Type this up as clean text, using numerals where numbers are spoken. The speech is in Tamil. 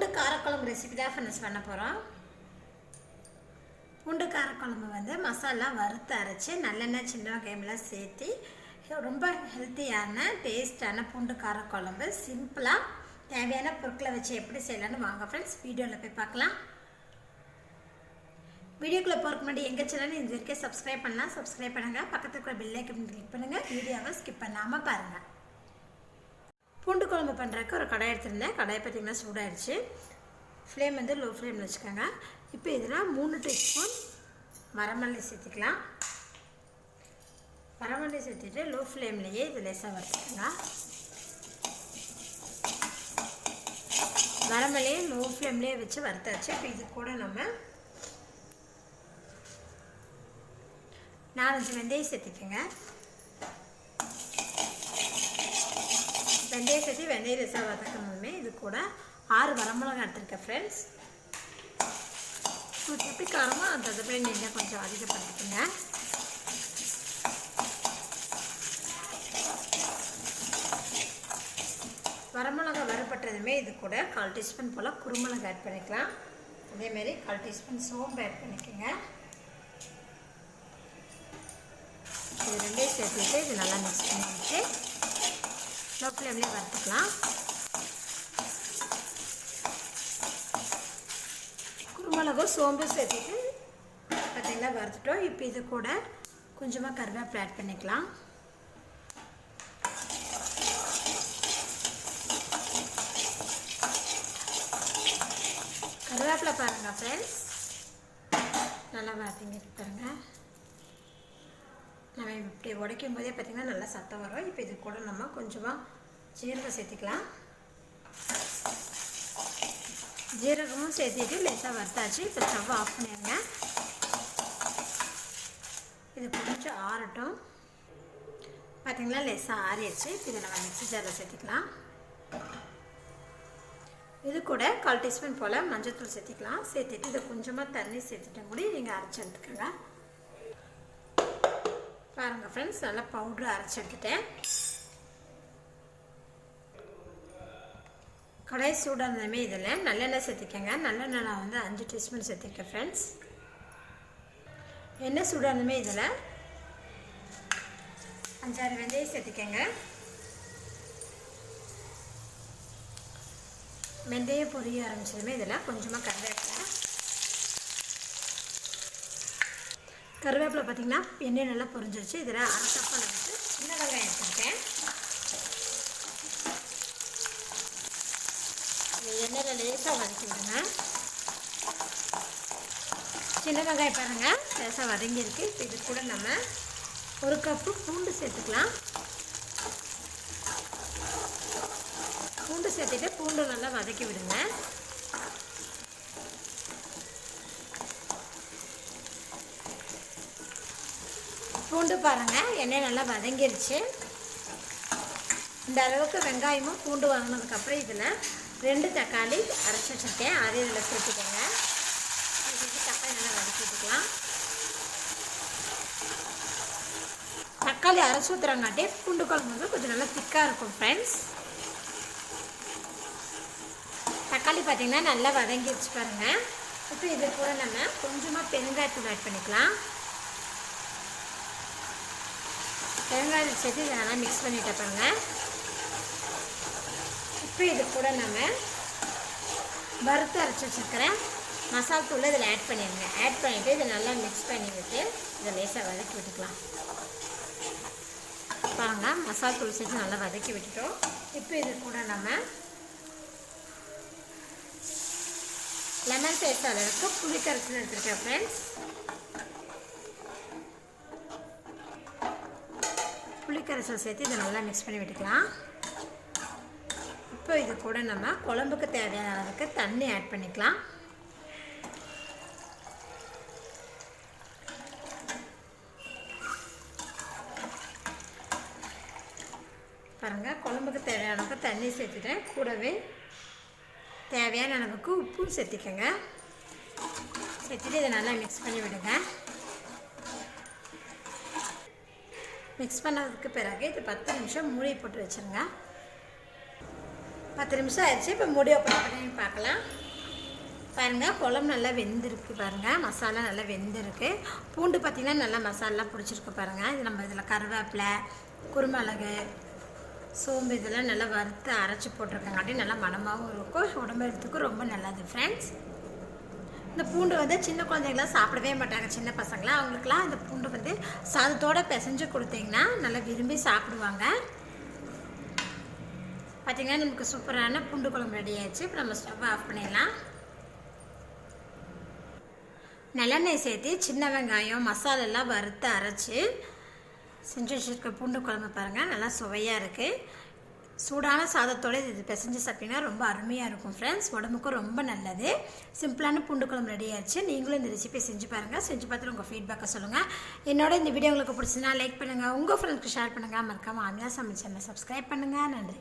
பூண்டு காரக்குழம்பு ரெசிபி தான் ஃப்ரெண்ட்ஸ் பண்ண போகிறோம். பூண்டு காரக்குழம்பு வந்து மசாலா வறுத்து அரைச்சி நல்லெண்ணெய் சின்ன வெங்காயம்லாம் சேர்த்து ரொம்ப ஹெல்த்தியான டேஸ்டான பூண்டு காரக்குழம்பு சிம்பிளாக தேவையான பொருட்களை வச்சு எப்படி செய்யலான்னு வாங்க ஃப்ரெண்ட்ஸ் வீடியோவில் போய் பார்க்கலாம். வீடியோக்குள்ளே போகிறதுக்கு முன்னாடி எங்கள் சேனல் இது வரைக்கும் சப்ஸ்கிரைப் பண்ணலாம், சப்ஸ்கிரைப் பண்ணுங்கள். பக்கத்துக்கு இருக்கிற பெல் ஐக்கன் கிளிக் பண்ணுங்கள். வீடியோவை ஸ்கிப் பண்ணாமல் பாருங்கள். பூண்டு குழம்பு பண்ணுறதுக்கு ஒரு கடாய் எடுத்துருந்தேன். கடாயை பார்த்திங்கன்னா சூடாகிடுச்சு. ஃப்ளேம் வந்து லோ ஃப்ளேமில் வச்சுக்கோங்க. இப்போ இதில் 3 டீஸ்பூன் வரமல்லி சேர்த்துக்கலாம். வரமல்லி சேர்த்துட்டு லோ ஃப்ளேம்லேயே இது லேசாக வறுத்துக்கோங்க. வரமல்லியே லோ ஃப்ளேம்லேயே வச்சு வறுத்தாச்சு. இப்போ இது கூட நம்ம 4-5 வெந்தயம் சேர்த்துக்கோங்க. வெந்தயம் சேர்த்து வெந்தயம் லேசாக வதக்கணுமே. இது கூட 6 வரமிளகாய் எடுத்துருக்கேன் ஃப்ரெண்ட்ஸ். உங்களுக்கு எப்படி காரமோ அந்த தடவை நீங்கள் கொஞ்சம் அதிகப்படுத்திக்கோங்க. வரமிளகாய் வறுபட்டதுமே இது கூட 1/4 டீஸ்பூன் போல் குருமிளகு ஆட் பண்ணிக்கலாம். அதேமாரி 1/4 டீஸ்பூன் சோம்பு ஆட் பண்ணிக்கோங்க. இது ரெண்டையும் சேர்த்துட்டு இது நல்லா மிக்ஸ் பண்ணிட்டு லோ ஃப்ளேம்லேயே வறுத்துக்கலாம். குருமிளகும் சோம்பு சேர்த்துட்டு பார்த்திங்கன்னா வறுத்துட்டோம். இப்போ இது கூட கொஞ்சமாக கருவேப்பிலை ஆட் பண்ணிக்கலாம். கருவேப்பிலை பாருங்கள் ஃப்ரெண்ட்ஸ், நல்லா வதங்கிட்டு பாருங்கள். நம்ம இப்படி உடைக்கும் போதே பார்த்திங்கன்னா நல்லா சத்தம் வரும். இப்போ இது கூட நம்ம கொஞ்சமாக ஜீரகம் சேர்த்துக்கலாம். ஜீரகமும் சேர்த்துட்டு லேசாக வறுத்தாச்சு. இப்போ ஸ்டவ் ஆஃப் பண்ணிடுங்க. இது கொஞ்சம் ஆறட்டும். பார்த்திங்களா லேசாக ஆறிடுச்சு. இதை நம்ம மிக்ஸி ஜாரில் சேர்த்துக்கலாம். இது கூட 1/4 டீஸ்பூன் போல் மஞ்சள்தூள் சேர்த்துக்கலாம். சேர்த்துட்டு இதை கொஞ்சமாக தண்ணி சேர்த்துட்டு கூட நீங்கள் அரைச்சி எடுத்துக்கோங்க. பாருங்கள் ஃப்ரெண்ட்ஸ், நல்லா பவுட்ரு அரைச்சி எடுத்துட்டேன். கடாய் சூடானதுமே இதில் நல்லெண்ணெய் சேர்த்துக்கோங்க. நல்லெண்ணெய் நான் வந்து 5 டீஸ்பூன் சேர்த்துருக்கேன் ஃப்ரெண்ட்ஸ். எண்ணெய் சூடானதுமே இதில் 5-6 வெந்தயம் சேர்த்துக்கோங்க. வெந்தயம் பொரிய ஆரம்பிச்சதுமே இதில் கொஞ்சமாக கருவேப்பிலை பார்த்திங்கன்னா எண்ணெய் நல்லா பொரிஞ்சிருச்சு. இதில் 1/2 கப் அளவுக்கு சின்ன வெங்காயம் எடுத்துருக்கேன். எண்ணெயில் லேசாக வதக்கி விடுங்க. சின்ன வெங்காயம் பாருங்கள் லேசாக வதங்கியிருக்கு. இப்போ இது கூட நம்ம 1 கப்பு பூண்டு சேர்த்துக்கலாம். பூண்டு சேர்த்துட்டு பூண்டு நல்லா வதக்கி விடுங்க. பூண்டு பாருங்கள் எண்ணெய் நல்லா வதங்கிருச்சு. இந்த அளவுக்கு வெங்காயமும் பூண்டு வதங்கினதுக்கப்புறம் இதில் 2 தக்காளி அரைச்சி வச்சுருக்கேன். அதே இதில் சேர்த்துக்கோங்க. தக்காளி நல்லா வதக்கிட்டுக்கலாம். தக்காளி அரைச்சி ஊற்றுறங்காட்டி பூண்டு குழம்பு வந்து கொஞ்சம் நல்லா திக்காக இருக்கும் ஃப்ரெண்ட்ஸ். தக்காளி பார்த்திங்கன்னா நல்லா வதங்கிடுச்சு பாருங்கள். இப்போ இது கூட நம்ம கொஞ்சமாக பெருங்காயத்தூள் ஆட் பண்ணிக்கலாம். பெருங்காயம் சேர்த்து இதை நல்லா மிக்ஸ் பண்ணிட்டு பாருங்கள். இப்போ இது கூட நம்ம வறுத்து அரைச்சி வச்சுருக்கிறேன் மசாலா தூள் இதில் ஆட் பண்ணிடுங்க. ஆட் பண்ணிவிட்டு இதை நல்லா மிக்ஸ் பண்ணி விட்டு இதை லேசாக வதக்கி விட்டுக்கலாம். பாருங்கள் மசாலா தூள் சேர்த்து நல்லா வதக்கி விட்டுட்டோம். இப்போ இது கூட நம்ம லெமன் சைஸ் அளவுக்கு புளி கரைசல் எடுத்துருக்கேன் ஃப்ரெண்ட்ஸ். புளிக்கரைசல் சேர்த்து இதை நல்லா மிக்ஸ் பண்ணி விட்டுக்கலாம். இப்போ இது கூட நம்ம குழம்புக்கு தேவையான அளவுக்கு தண்ணி ஆட் பண்ணிக்கலாம். பாருங்கள் குழம்புக்கு தேவையான அளவுக்கு தண்ணி சேர்த்துட்டேன். கூடவே தேவையான அளவுக்கு உப்பும் சேர்த்துக்கோங்க. சேர்த்துட்டு இதை நல்லா மிக்ஸ் பண்ணி விடுங்க. மிக்ஸ் பண்ணதுக்கு பிறகு இது 10 நிமிஷம் மூடி போட்டு வச்சுருங்க. 10 நிமிஷம் ஆயிடுச்சு. இப்போ மூடி ஓப்பன் பண்ணி பார்க்கலாம். பாருங்கள், குழம்பு நல்லா வெந்திருக்கு. பாருங்கள், மசாலா நல்லா வெந்திருக்கு. பூண்டு பார்த்திங்கன்னா நல்லா மசாலா பிடிச்சிருக்கு. பாருங்கள், இது நம்ம இதில் கருவேப்பிலை, குருமிளகு, சோம்பு இதெல்லாம் நல்லா வறுத்து அரைச்சி போட்டிருக்கங்காட்டி நல்லா மணமாகவும் இருக்கும். உடம்புறதுக்கு ரொம்ப நல்லது ஃப்ரெண்ட்ஸ். இந்த பூண்டு வந்து சின்ன குழந்தைங்களாம் சாப்பிடவே மாட்டாங்க. சின்ன பசங்களாம் அவங்களுக்குலாம் இந்த பூண்டு வந்து சாதத்தோடு பிசைஞ்சு கொடுத்தீங்கன்னா நல்லா விரும்பி சாப்பிடுவாங்க. பார்த்திங்கன்னா நமக்கு சூப்பரான பூண்டு குழம்பு ரெடி ஆயிடுச்சு. இப்போ நம்ம ஸ்டவ் ஆஃப் பண்ணிடலாம். நல்லெண்ணெய் சேர்த்து சின்ன வெங்காயம் மசாலெல்லாம் வறுத்து அரைச்சி செஞ்சு வச்சுருக்க பூண்டு குழம்பு பாருங்கள், நல்லா சுவையாக இருக்குது. சூடான சாதத்தோடு இது பிசைஞ்சு சாப்பிட்டீங்கன்னா ரொம்ப அருமையாக இருக்கும் ஃப்ரெண்ட்ஸ். உடம்புக்கும் ரொம்ப நல்லது. சிம்பிளான பூண்டு குழம்பு ரெடி ஆயிடுச்சு. நீங்களும் இந்த ரெசிபி செஞ்சு பாருங்கள். செஞ்சு பார்த்துட்டு உங்கள் ஃபீட்பேக்கை சொல்லுங்கள். என்னோட இந்த வீடியோ உங்களுக்கு பிடிச்சினா லைக் பண்ணுங்கள், உங்கள் ஃப்ரெண்ட்ஸ்க்கு ஷேர் பண்ணுங்கள். மறக்காமல் ஆமினா சமையல் சேனலை சப்ஸ்கிரைப் பண்ணுங்கள். நன்றி.